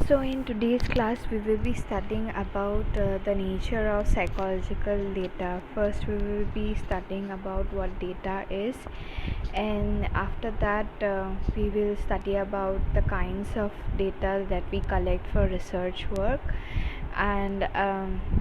So in today's class we will be studying about the nature of psychological data. First we will be studying about what data is, and after that we will study about the kinds of data that we collect for research work, and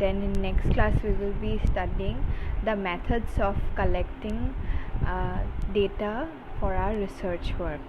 then in next class we will be studying the methods of collecting data for our research work.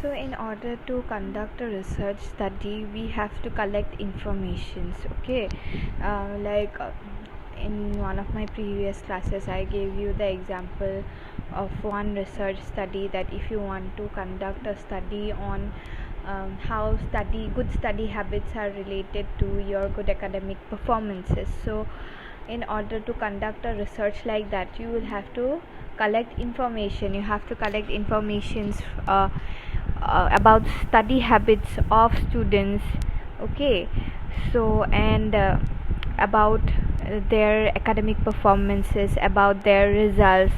So in order to conduct a research study we have to collect informations. In one of my previous classes I gave you the example of one research study, that if you want to conduct a study on how good study habits are related to your good academic performances. So in order to conduct a research like that, you will have to collect information. You have to collect informations about study habits of students, about their academic performances, about their results,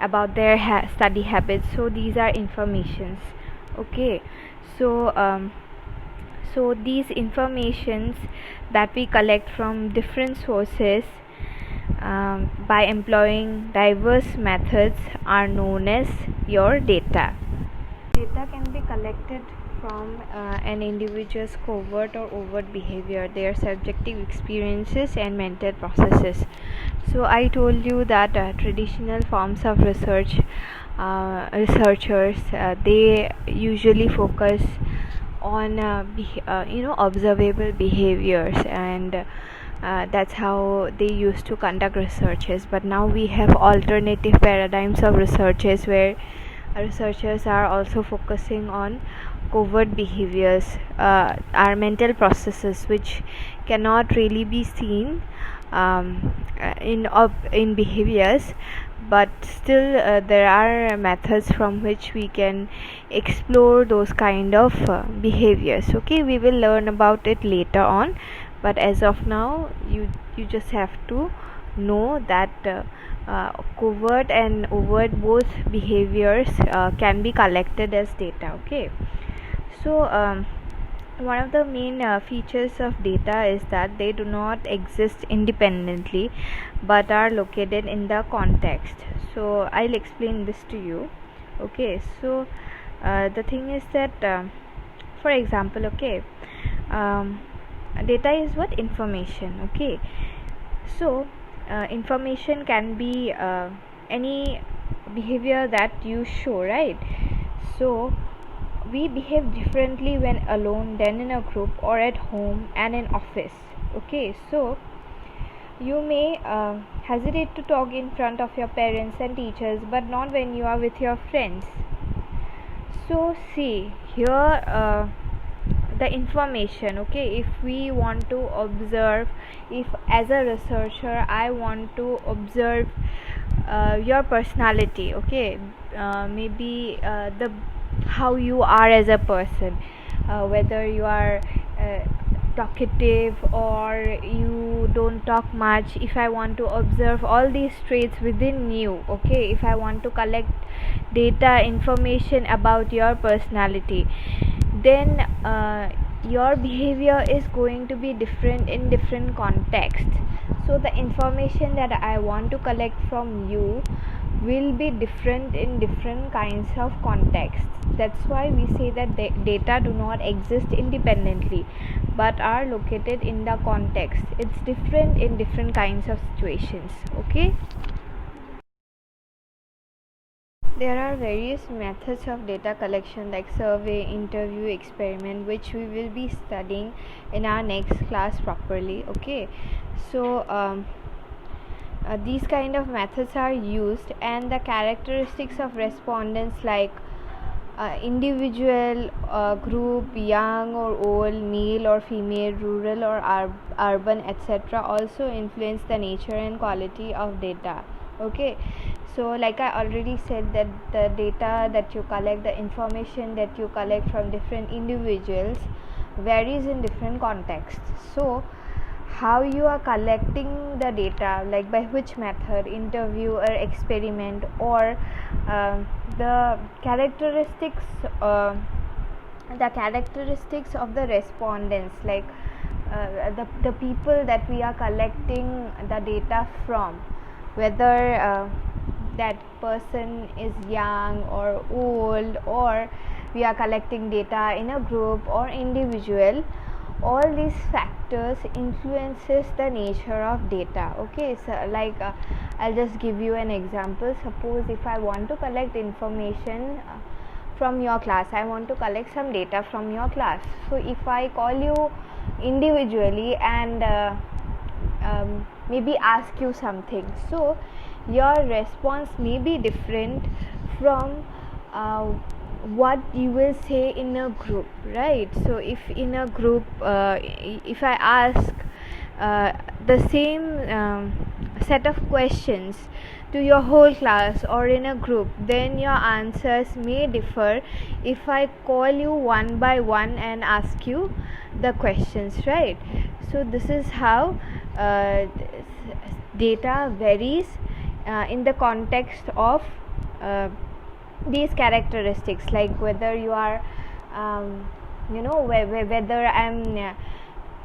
about their study habits. So these are informations. okay so um, so these informations that we collect from different sources by employing diverse methods are known as your data. Data can be collected from an individual's covert or overt behavior, their subjective experiences and mental processes. So I told you that traditional forms of researchers, they usually focus on observable behaviors, and that's how they used to conduct researches. But now we have alternative paradigms of researches where researchers are also focusing on covert behaviors, our mental processes, which cannot really be seen in behaviors, but still there are methods from which we can explore those kind of behaviors. We will learn about it later on, but as of now you just have to know that covert and overt both behaviors can be collected as data. So one of the main features of data is that they do not exist independently but are located in the context. So I'll explain this to you. The thing is that for example, data is what? Information. Information can be any behavior that you show, right? So we behave differently when alone than in a group, or at home and in office. So you may hesitate to talk in front of your parents and teachers, but not when you are with your friends. So see here the information. If we want to observe, if as a researcher I want to observe your personality, maybe the how you are as a person, whether you are talkative or you don't talk much. If I want to observe all these traits within you, if I want to collect data information about your personality, then your behavior is going to be different in different contexts. So the information that I want to collect from you will be different in different kinds of contexts. That's why we say that data do not exist independently but are located in the context. It's different in different kinds of situations. There are various methods of data collection like survey, interview, experiment, which we will be studying in our next class properly. These kind of methods are used, and the characteristics of respondents like individual, group, young or old, male or female, rural or urban, etc., also influence the nature and quality of data. So like I already said, that the data that you collect, the information that you collect from different individuals varies in different contexts. So how you are collecting the data, like by which method, interview or experiment, or the characteristics of the respondents, like the people that we are collecting the data from, whether that person is young or old, or we are collecting data in a group or individual. All these factors influences the nature of data. Okay, so like I'll just give you an example. Suppose if I want to collect information from your class, I want to collect some data from your class. So if I call you individually and maybe ask you something, so your response may be different from what you will say in a group, right? So if in a group, if I ask the same set of questions to your whole class or in a group, then your answers may differ if I call you one by one and ask you the questions, right? So this is how data varies in the context of these characteristics, like whether you are whether I'm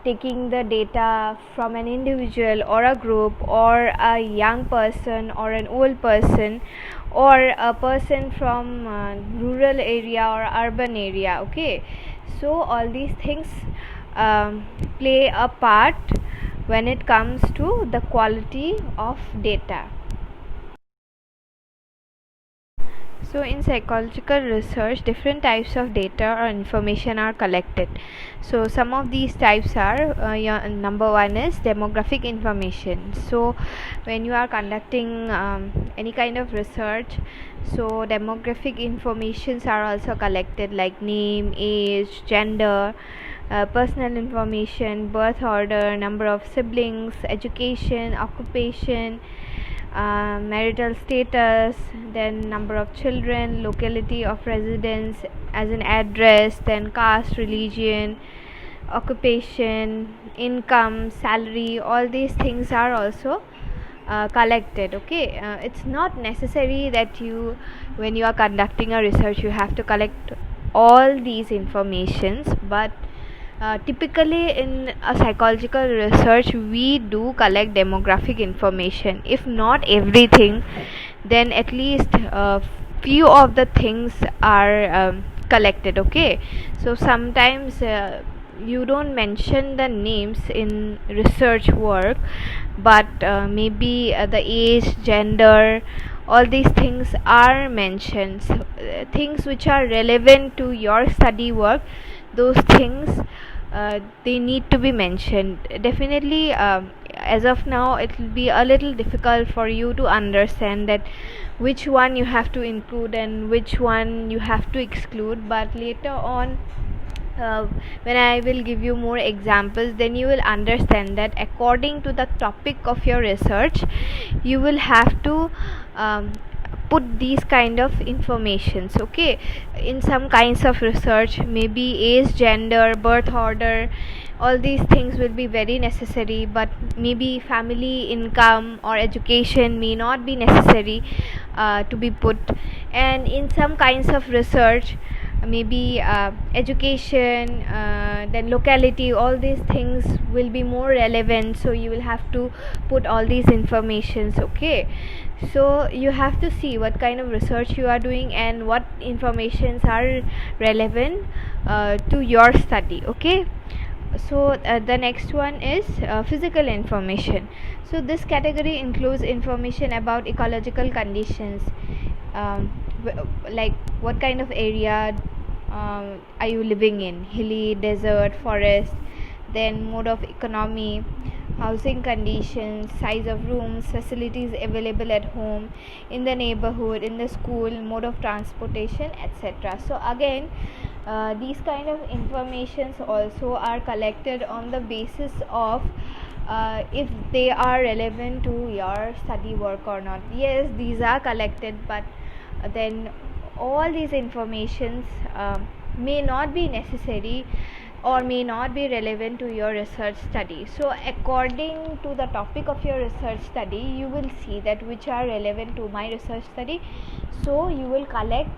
taking the data from an individual or a group, or a young person or an old person, or a person from rural area or urban area. Okay, so all these things play a part when it comes to the quality of data. So in psychological research, different types of data or information are collected. So some of these types are, number one is demographic information. So when you are conducting any kind of research, so demographic informations are also collected, like name, age, gender, personal information, birth order, number of siblings, education, occupation, marital status, then number of children, locality of residence as an address, then caste, religion, occupation, income, salary. All these things are also collected. Okay, it's not necessary that you, when you are conducting a research, you have to collect all these informations, but typically in a psychological research we do collect demographic information. If not everything, then at least few of the things are collected. Okay, so sometimes you don't mention the names in research work, but maybe the age, gender, all these things are mentioned. So, things which are relevant to your study work, those things they need to be mentioned. Definitely, as of now, it will be a little difficult for you to understand that which one you have to include and which one you have to exclude, but later on, when I will give you more examples, then you will understand that according to the topic of your research, you will have to put these kind of informations. Okay, in some kinds of research, maybe age, gender, birth order, all these things will be very necessary, but maybe family income or education may not be necessary to be put. And in some kinds of research, maybe education, then locality, all these things will be more relevant, so you will have to put all these informations. Okay, so you have to see what kind of research you are doing and what informations are relevant to your study. Okay, so the next one is physical information. So this category includes information about ecological conditions, like what kind of area are you living in, hilly, desert, forest, then mode of economy, housing conditions, size of rooms, facilities available at home, in the neighborhood, in the school, mode of transportation, etc. So again, these kind of informations also are collected on the basis of if they are relevant to your study work or not. Yes, these are collected, but then all these informations may not be necessary or may not be relevant to your research study. So according to the topic of your research study, you will see that which are relevant to my research study. So you will collect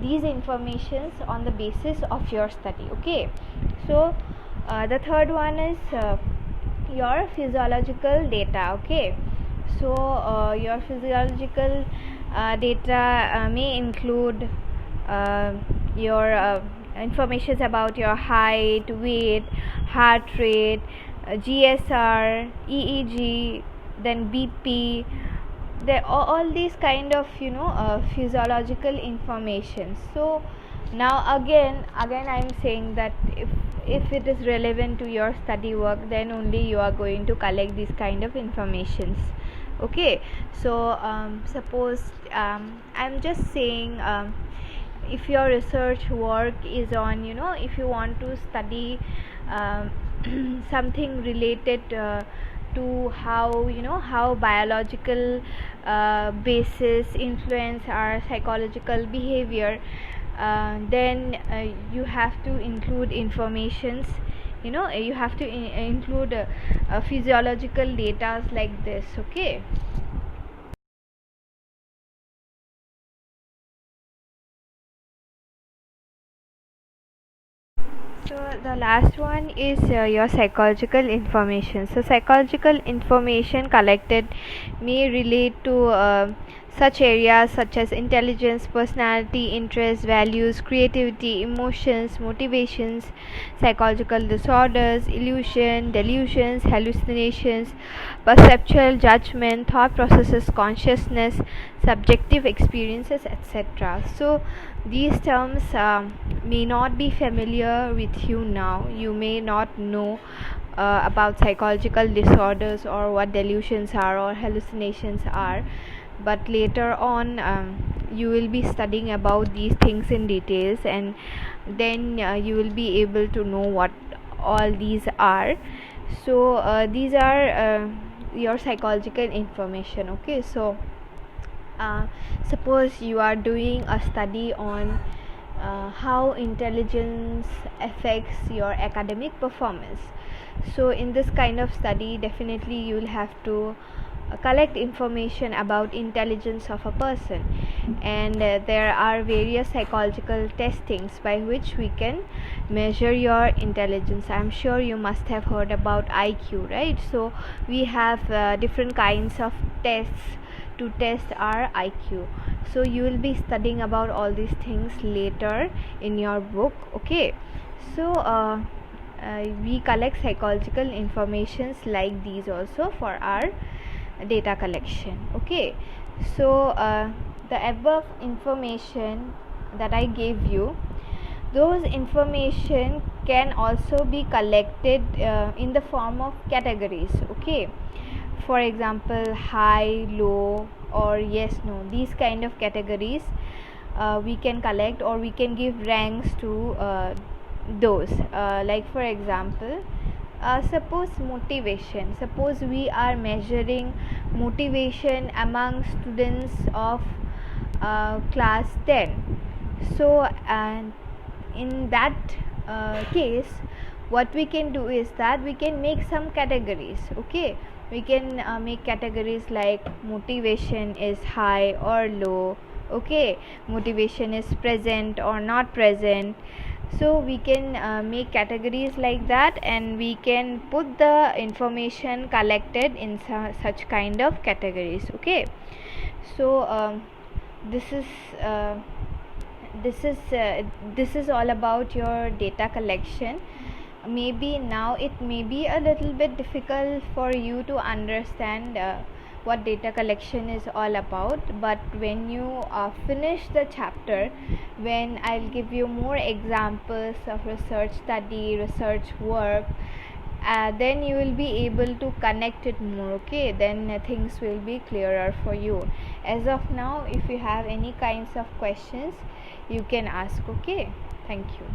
these informations on the basis of your study. Okay, so the third one is your physiological data. Okay, so your physiological data may include your information about your height, weight, heart rate, GSR, EEG, then BP. All these kind of physiological information. So now again I'm saying that if it is relevant to your study work, then only you are going to collect these kind of informations. Okay, so suppose I'm just saying, if your research work is on, if you want to study something related to how biological basis influence our psychological behavior, then you have to include informations, you have to include physiological data like this. Okay, so the last one is your psychological information. So psychological information collected may relate to such areas such as intelligence, personality, interests, values, creativity, emotions, motivations, psychological disorders, illusion, delusions, hallucinations, perceptual judgment, thought processes, consciousness, subjective experiences, etc. So these terms may not be familiar with you now. You may not know about psychological disorders or what delusions are or hallucinations are, but later on you will be studying about these things in details, and then you will be able to know what all these are. So these are your psychological information. Okay, so suppose you are doing a study on how intelligence affects your academic performance. So in this kind of study, definitely you will have to collect information about intelligence of a person, and there are various psychological testings by which we can measure your intelligence. I'm sure you must have heard about IQ, right? So we have different kinds of tests to test our IQ. So you will be studying about all these things later in your book. Okay, so we collect psychological informations like these also for our data collection. Okay, so the above information that I gave you, those information can also be collected in the form of categories. Okay, for example, high, low, or yes, no, these kind of categories we can collect, or we can give ranks to those, like for example, suppose motivation. Suppose we are measuring motivation among students of class 10. So and in that case, what we can do is that we can make some categories. Okay, we can make categories like motivation is high or low. Okay, motivation is present or not present. So we can make categories like that, and we can put the information collected in such kind of categories. Okay, so this is uh, this is all about your data collection. Maybe now it may be a little bit difficult for you to understand what data collection is all about, but when you finish the chapter, when I'll give you more examples of research study, research work, then you will be able to connect it more. Okay, then things will be clearer for you. As of now, if you have any kinds of questions, you can ask. Okay, thank you.